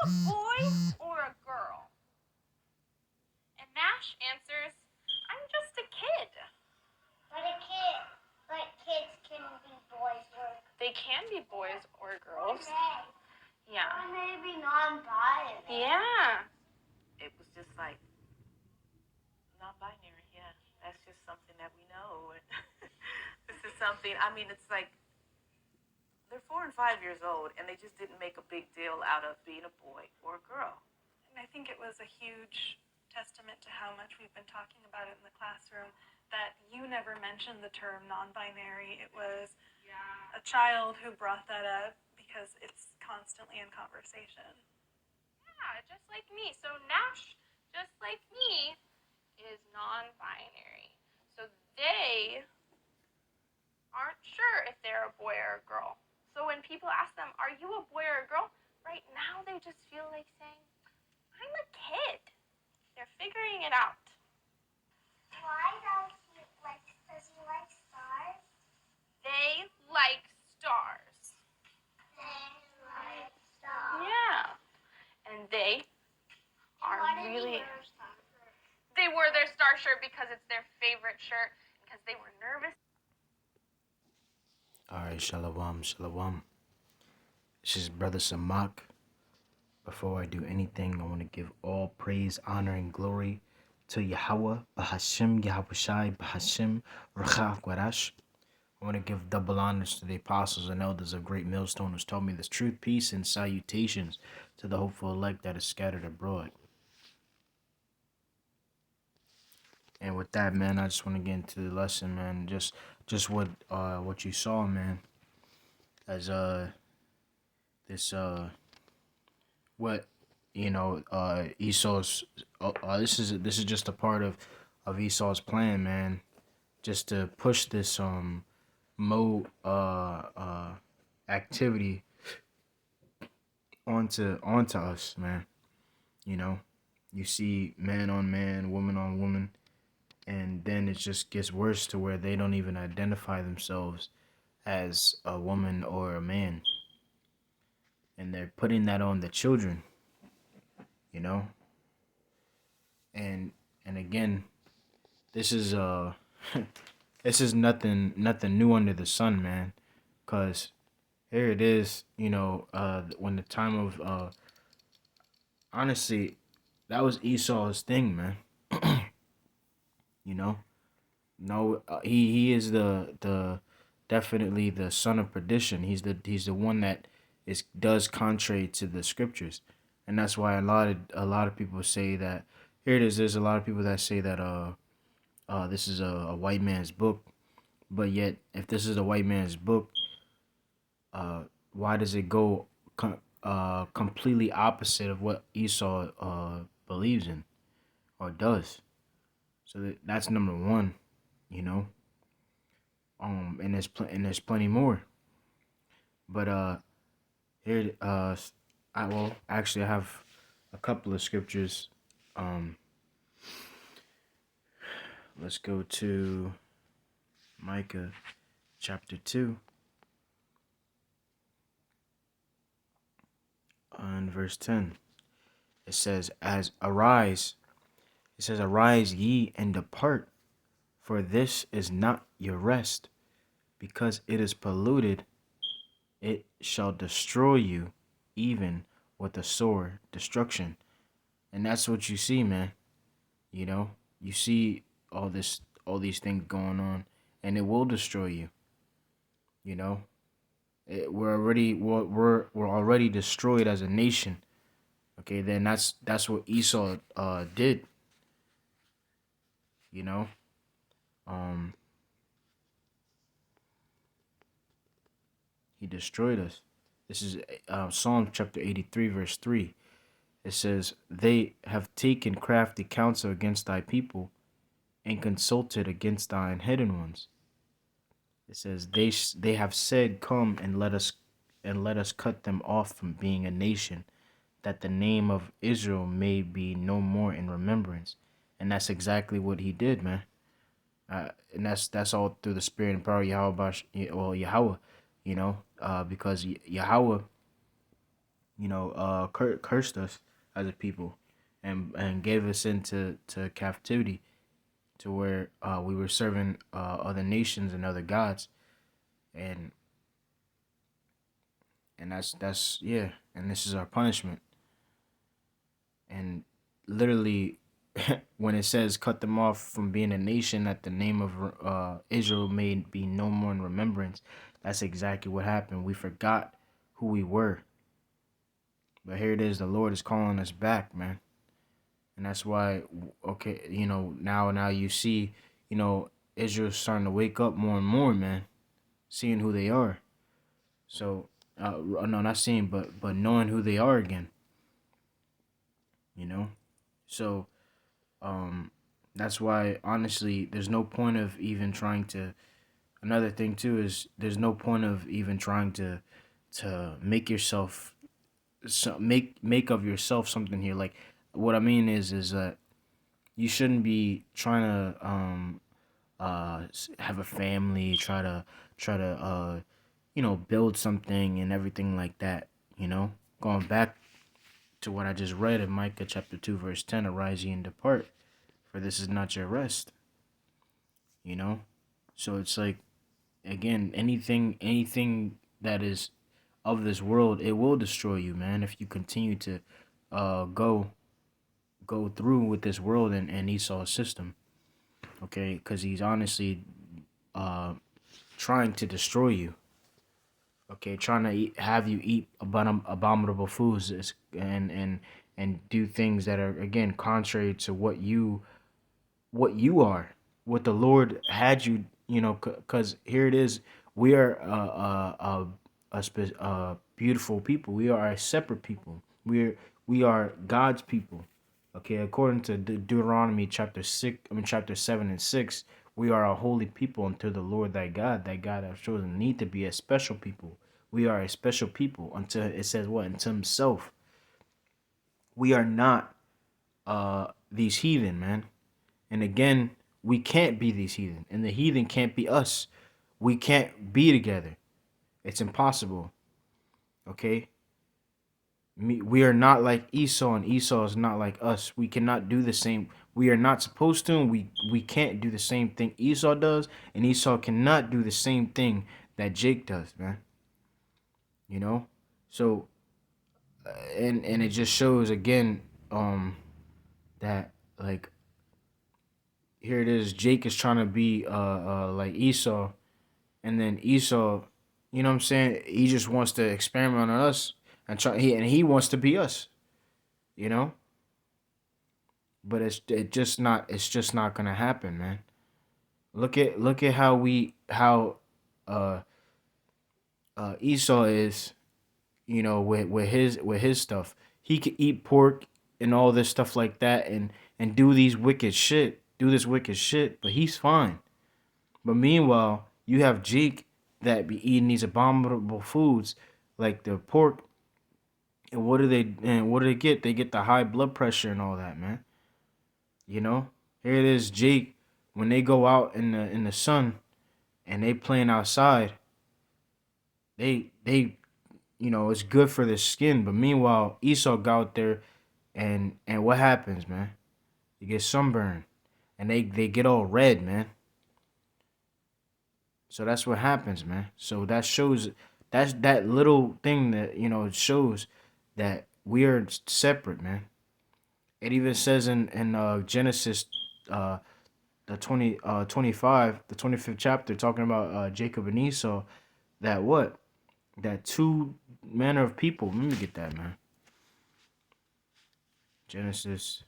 a boy or a girl? And Nash answers, I'm just a kid. But kids can be boys or They can be boys or girls. Yeah. or maybe non-binary. Yeah. It was just like non-binary. Yeah, that's just something that we know. This is something. I mean, it's like they're 4 and 5 years old, and they just didn't make a big deal out of being a boy or a girl. And I think it was a huge testament to how much we've been talking about it in the classroom that you never mentioned the term non-binary. It was a child who brought that up because it's constantly in conversation. Yeah, just like me. So Nash, just like me, is non-binary. So they aren't sure if they're a boy or a girl. So when people ask them, are you a boy or a girl? Right now they just feel like saying, I'm a kid. They're figuring it out. Why does he like stars? They like stars. They like stars. Yeah. And they are Why did really... he wear a star shirt? They wore their star shirt because it's their favorite shirt, because they were nervous. Alright, shalom, shalom. This is Brother Samak. Before I do anything, I want to give all praise, honor, and glory to Yahweh, Bahashim, Yahushai, Bahashim, Ruach Gwarash. I want to give double honors to the apostles and elders of Great Millstone who's taught me this truth, peace, and salutations to the hopeful elect that is scattered abroad. And with that, man, I just want to get into the lesson, man. Just what you saw, man. As this what Esau's this is just a part of Esau's plan, man. Just to push this mo activity onto us, man. You know, you see man on man, woman on woman, and then it just gets worse to where they don't even identify themselves as a woman or a man, and they're putting that on the children, you know. And again, this is this is nothing new under the sun, man. Cause here it is, when the time of honestly, that was Esau's thing, man. You know, no, he is the definitely the son of perdition. He's the one that does contrary to the scriptures, and that's why a lot of people say that here it is. There's a lot of people that say that this is a white man's book, but yet if this is a white man's book, why does it go completely opposite of what Esau believes in or does? So that's number one, you know. And there's plenty more. But here I have a couple of scriptures. Let's go to Micah chapter 2 and verse 10. It says, arise ye and depart, for this is not your rest, because it is polluted, it shall destroy you, even with a sore destruction. And that's what you see, man. You know, you see all these things going on, and it will destroy you. You know, we're already destroyed as a nation. Okay, then that's what Esau did. You know, he destroyed us. This is Psalm chapter 83, verse 3. It says, they have taken crafty counsel against thy people and consulted against thine hidden ones. It says, they have said, come and let us cut them off from being a nation, that the name of Israel may be no more in remembrance. And that's exactly what he did, man. And that's all through the spirit and power of Yahweh, because Yahweh, cursed us as a people, and gave us into captivity, to where we were serving other nations and other gods, and that's yeah, and this is our punishment. And literally, when it says cut them off from being a nation, that the name of Israel may be no more in remembrance, that's exactly what happened. We forgot who we were. But here it is, the Lord is calling us back, man. And that's why, okay, now you see, Israel's starting to wake up more and more, man, seeing who they are. So, no, not seeing, but knowing who they are again, you know? So, that's why, honestly, there's no point of even trying to, another thing too is there's no point of even trying to make yourself, make of yourself something here. Like, what I mean is that you shouldn't be trying to have a family, try to build something and everything like that, going back to what I just read in Micah chapter 2 verse 10, arise ye and depart, for this is not your rest. So it's like, again, anything that is of this world, it will destroy you, man, if you continue to go through with this world and Esau's system. Okay, because he's honestly trying to destroy you. Okay, trying to have you eat abominable foods and do things that are, again, contrary to what you are, what the Lord had you. Because here it is, we are a beautiful people. We are a separate people. We are God's people. Okay, according to Deuteronomy chapter 7 and 6, we are a holy people unto the Lord thy God. Thy God hath chosen thee to be a special people. We are a special people unto, it says what? Unto himself. We are not these heathen, man. And again, we can't be these heathen. And the heathen can't be us. We can't be together. It's impossible. Okay? We are not like Esau, and Esau is not like us. We cannot do the same. We are not supposed to, and we can't do the same thing Esau does, and Esau cannot do the same thing that Jake does, man. So, and it just shows again, that, like, here it is, Jake is trying to be like Esau, and then Esau, you know what I'm saying? He just wants to experiment on us and he wants to be us, But it's just not gonna happen, man. Look at how Esau is, with his stuff. He could eat pork and all this stuff like that, and do this wicked shit, but he's fine. But meanwhile, you have Jake that be eating these abominable foods like the pork, and what do they get? They get the high blood pressure and all that, man. Here it is, Jake, when they go out in the sun and they playing outside, they it's good for their skin. But meanwhile, Esau go out there, and what happens, man? You get sunburned, and they get all red, man. So that's what happens, man. So that shows, that's that little thing that, it shows that we are separate, man. It even says in Genesis, the 25, the 25th chapter, talking about Jacob and Esau, that what? That two manner of people. Let me get that, man. Genesis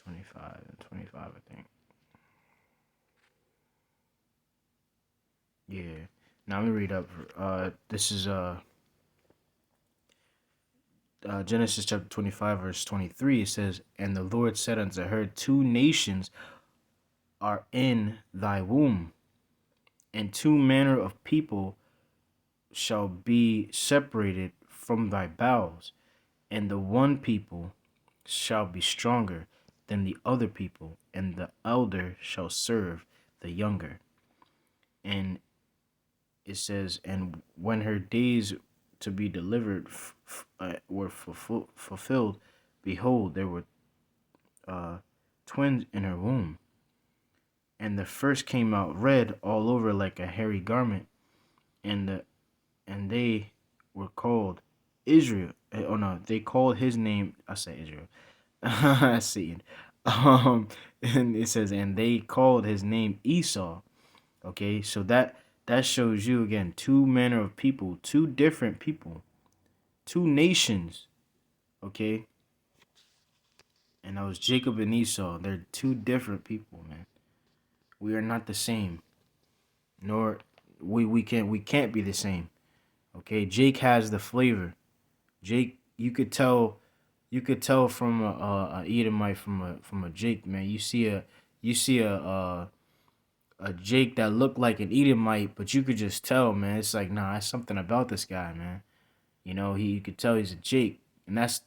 25 and 25, I think. Yeah. Now let me read up. This is Genesis chapter 25, verse 23. It says, "And the Lord said unto her, two nations are in thy womb, and two manner of people shall be separated from thy bowels, and the one people shall be stronger than the other people, and the elder shall serve the younger." And it says, "And when her days to be delivered were fulfilled, behold, there were twins in her womb. And the first came out red all over like a hairy garment, and they were called Israel. Oh no, they called his name. I say Israel. I see it. And it says, and they called his name Esau. Okay, so that shows you again two manner of people, two different people, two nations. Okay, and that was Jacob and Esau. They're two different people, man. We are not the same, nor we can't be the same. Okay, Jake has the flavor. Jake, you could tell from a Edomite from a Jake, man. You see a Jake that looked like an Edomite, but you could just tell, man. It's like, nah, there's something about this guy, man. You know, you could tell he's a Jake, and that's.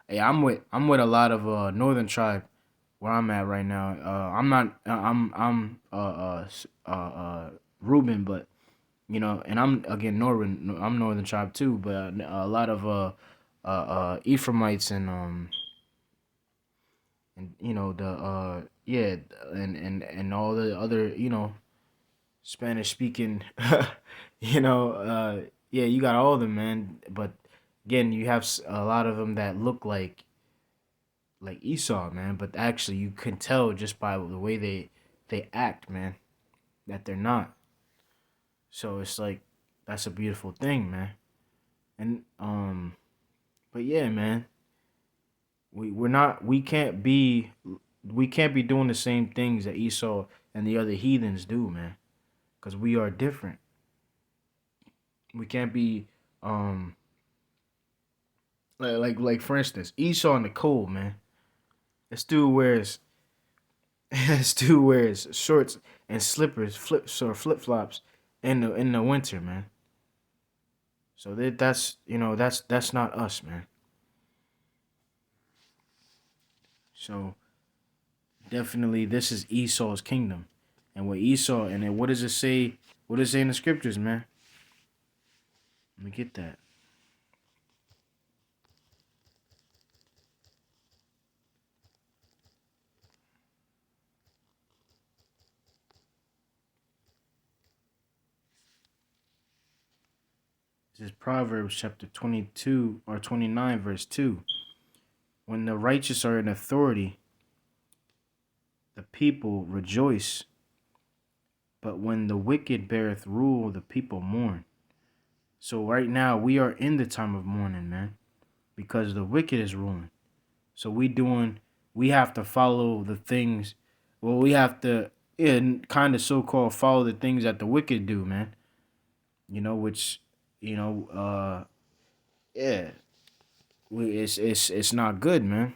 Hey, I'm with a lot of Northern tribe where I'm at right now. I'm not. Reuben, but you know, and I'm again Northern. I'm Northern tribe too, but a lot of Ephraimites and you know the yeah, and all the other, you know, Spanish speaking, you know, yeah, you got all of them, man. But again, you have a lot of them that look like Esau, man. But actually, you can tell just by the way they act, man, that they're not. So it's like that's a beautiful thing, man. And but yeah, man, we're not we can't be doing the same things that Esau and the other heathens do, man, because we are different. We can't be like for instance, Esau and Nicole, man. This dude wears this dude wears shorts and slippers, flip flops in the winter, man. So that's you know that's not us, man. So definitely this is Esau's kingdom, and what Esau and then what does it say? What does it say in the scriptures, man? Let me get that. This is Proverbs chapter 22 or 29, verse 2. When the righteous are in authority, the people rejoice. But when the wicked beareth rule, the people mourn. So right now we are in the time of mourning, man, because the wicked is ruling. So we have to follow the things. Well, we have to kind of so-called follow the things that the wicked do, man. You know, which you know, yeah, it's not good, man,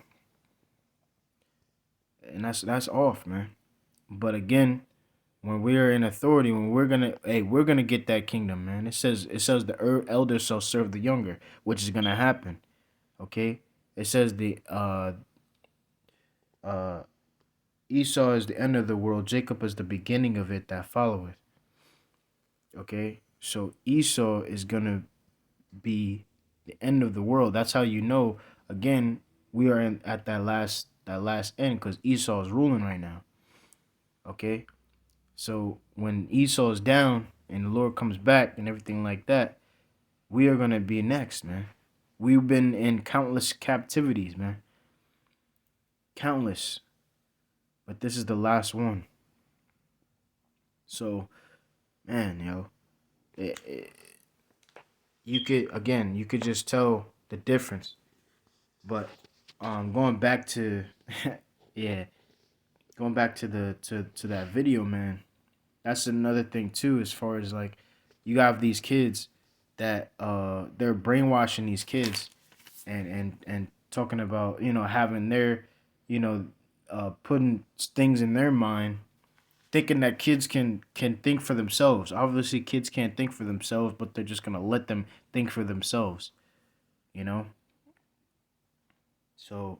and that's off, man. But again, when we're in authority, when we're gonna get that kingdom, man. It says the elder shall serve the younger, which is gonna happen. Okay, it says the uh Esau is the end of the world, Jacob is the beginning of it that followeth. Okay, so Esau is gonna be the end of the world. That's how you know. Again, we are at that last end because Esau is ruling right now. Okay, so when Esau is down and the Lord comes back and everything like that, we are gonna be next, man. We've been in countless captivities, man. Countless, but this is the last one. So, man, it, you could just tell the difference. But going back to yeah, going back to to that video, man. That's another thing too, as far as like you have these kids that they're brainwashing these kids and talking about, you know, having their, you know, putting things in their mind, thinking that kids can think for themselves. Obviously kids can't think for themselves, but they're just gonna let them think for themselves, you know. So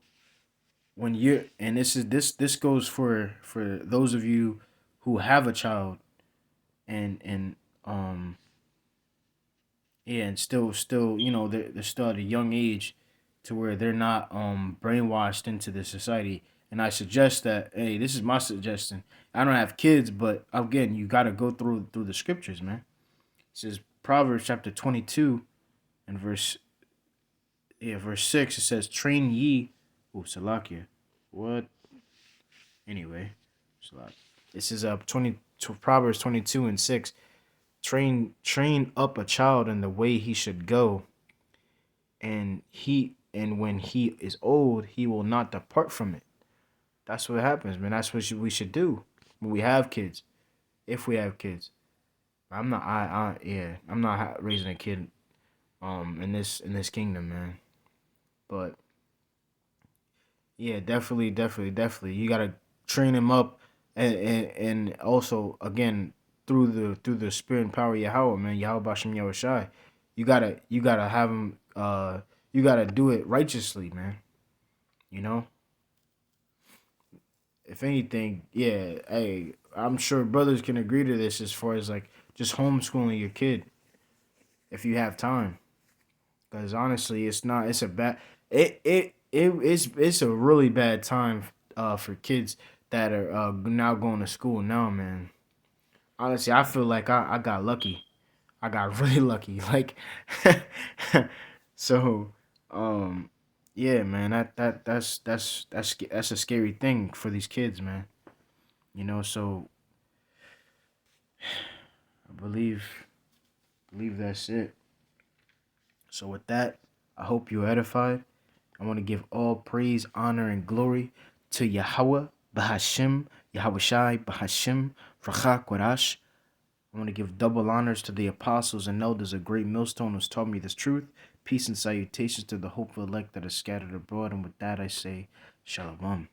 when you're and this goes for those of you who have a child and Yeah, and still, they're still at a young age to where they're not brainwashed into the society. And I suggest that, hey, this is my suggestion. I don't have kids, but again, you got to go through the scriptures, man. It says Proverbs chapter 22 and verse 6. It says, "Train ye, oh Salakia, what? Anyway, Salak. This is Proverbs 22 and 6. Train up a child in the way he should go, and when he is old, he will not depart from it." That's what happens, man. That's what we should do when we have kids. If we have kids, I'm not raising a kid in this kingdom, man. But yeah, definitely. You gotta train him up, and also again through the spirit and power of Yahweh, man. Yahweh Bashem Yahweh Shai. You gotta have him. You gotta do it righteously, man. You know. If anything, yeah. Hey, I'm sure brothers can agree to this as far as like just homeschooling your kid if you have time. Because honestly, it's not. It's a bad. It's a really bad time for kids that are now going to school now, man. Honestly, I feel like I got lucky. I got really lucky. Like, so, um, yeah, man. That's a scary thing for these kids, man. So I believe that's it. So with that, I hope you're edified. I want to give all praise, honor, and glory to Yahweh, Bahashim, Yahweh Shai, Bahashim, Rachak, Warash. I want to give double honors to the apostles and elders of Great Millstone who's taught me this truth. Peace and salutations to the hopeful elect that are scattered abroad. And with that, I say, Shalom.